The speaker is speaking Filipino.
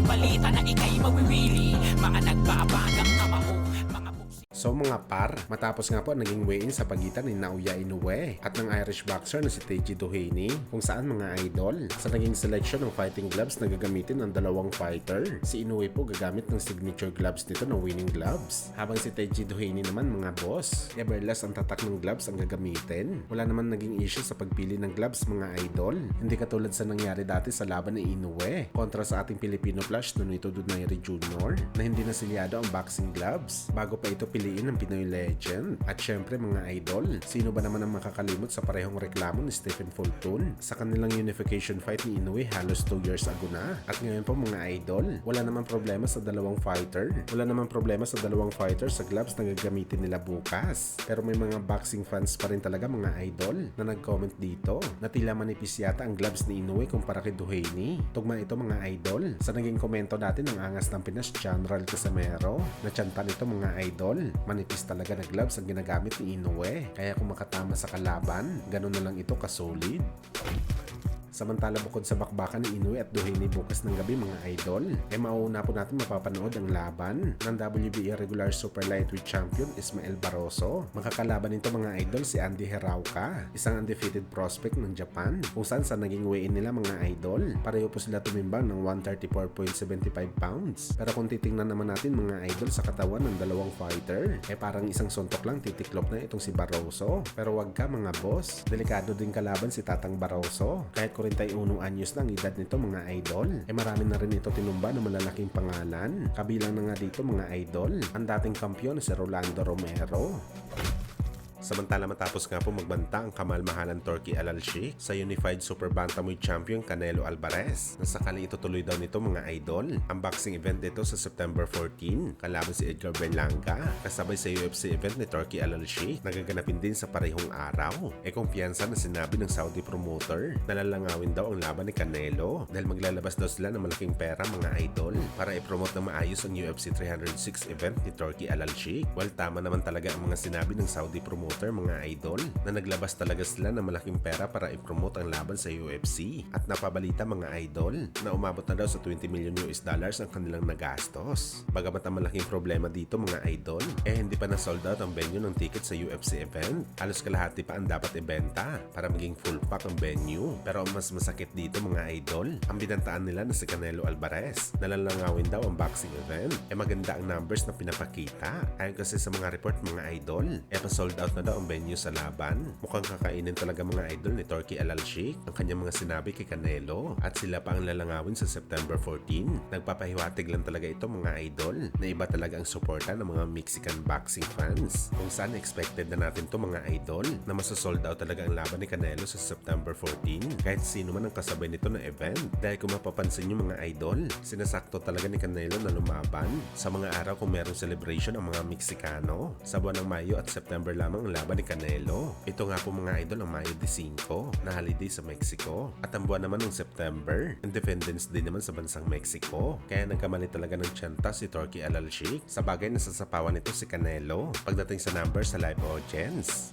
balita na ika'y mawiwili. Mga nagbabagang kamao, mga buksi. So mga par, matapos nga po naging weigh-in sa pagitan ni Naoya Inoue at ng Irish boxer na si Teji Doheny, kung saan mga idol, sa naging selection ng fighting gloves na gagamitin ng dalawang fighter. Si Inoue po gagamit ng signature gloves nito na winning gloves, habang si Teji Doheny naman mga boss, everlast ang tatak ng gloves ang gagamitin. Wala naman naging issue sa pagpili ng gloves mga idol, hindi katulad sa nangyari dati sa laban ni Inoue kontra sa ating Filipino Flash Nonito Donaire Jr. na hindi nasilyado ang boxing gloves bago pa ito piliin ng Pinoy legend. At syempre mga idol, sino ba naman ang makakalimot sa parehong reklamo ni Stephen Fulton sa kanilang unification fight ni Inoue halos 2 years ago na. At ngayon po mga idol, wala namang problema sa dalawang fighter. Wala namang problema sa dalawang fighter sa gloves na gagamitin nila bukas. Pero may mga boxing fans pa rin talaga mga idol na nag-comment dito na tila manipis yata ang gloves ni Inoue kumpara kay Doheny. Tugma ito mga idol sa naging komento dati ng Angas ng Pinas General Casimero na tiyanta nito mga idol. Manipis talaga na gloves ang ginagamit ni Inoue, kaya kung makatama sa kalaban, ganun na lang ito kasolid. Samantala bukod sa bakbakan ni Inoue at Doheny bukas ng gabi mga idol, mauna po natin mapapanood ang laban ng WBA regular super lightweight champion Ismael Barroso. Makakalaban nito mga idol si Andy Herauka, isang undefeated prospect ng Japan, kung saan sa naging weigh-in nila mga idol, pareho po sila tumimbang ng 134.75 pounds. Pero kung titingnan naman natin mga idol sa katawan ng dalawang fighter, parang isang suntok lang titiklop na itong si Barroso. Pero wag ka mga boss, delikado din kalaban si Tatang Barroso. Kahit 41 anyos lang edad nito mga idol, marami na rin ito tinumba ng malalaking pangalan. Kabilang na nga dito mga idol, ang dating kampiyon si Rolando Romero. Samantala matapos nga po magbanta ang kamalmahalan Turki Al Sheikh sa Unified Super Bantamweight Champion Canelo Alvarez na sakali itutuloy daw nito mga idol ang boxing event nito sa September 14 kalaban si Edgar Berlanga kasabay sa UFC event ni Turki Al Sheikh na gaganapin din sa parehong araw. Kumpiyansa na sinabi ng Saudi promoter na lalangawin daw ang laban ni Canelo dahil maglalabas daw sila ng malaking pera mga idol para i-promote na maayos ang UFC 306 event ni Turki Al Sheikh. Well, tama naman talaga ang mga sinabi ng Saudi promoter mga idol na naglabas talaga sila ng malaking pera para i-promote ang laban sa UFC at napabalita mga idol na umabot na daw sa 20 million US dollars ang kanilang nagastos. Bagamat ang malaking problema dito mga idol hindi pa na sold out ang venue ng ticket sa UFC event. Halos kalahati pa ang dapat ibenta para maging full pack ang venue. Pero ang mas masakit dito mga idol, ang binantaan nila na si Canelo Alvarez na lalangawin daw ang boxing event. Maganda ang numbers na pinapakita. Ayon kasi sa mga report mga idol, pa-sold out na daw ang venue sa laban. Mukhang kakainin talaga mga idol ni Turki Al Sheikh ang kanyang mga sinabi kay Canelo at sila pa ang lalangawin sa September 14. Nagpapahiwatig lang talaga ito mga idol na iba talaga ang suporta ng mga Mexican boxing fans. Kung saan expected na natin to mga idol na masasold out talaga ang laban ni Canelo sa September 14 kahit sino man ang kasabay nito na event. Dahil kung mapapansin nyo mga idol, sinasakto talaga ni Canelo na lumaban sa mga araw kung merong celebration ang mga Meksikano. Sa buwan ng Mayo at September lamang ang laban ni Canelo. Ito nga po mga idol ang Mayo 5 na holiday sa Mexico. At ang buwan naman ng September, Independence Day naman sa bansang Mexico. Kaya nagkamali talaga ng tiyanta si Turki Al Sheikh sa bagay na sasapawan nito si Canelo pagdating sa numbers sa live audience.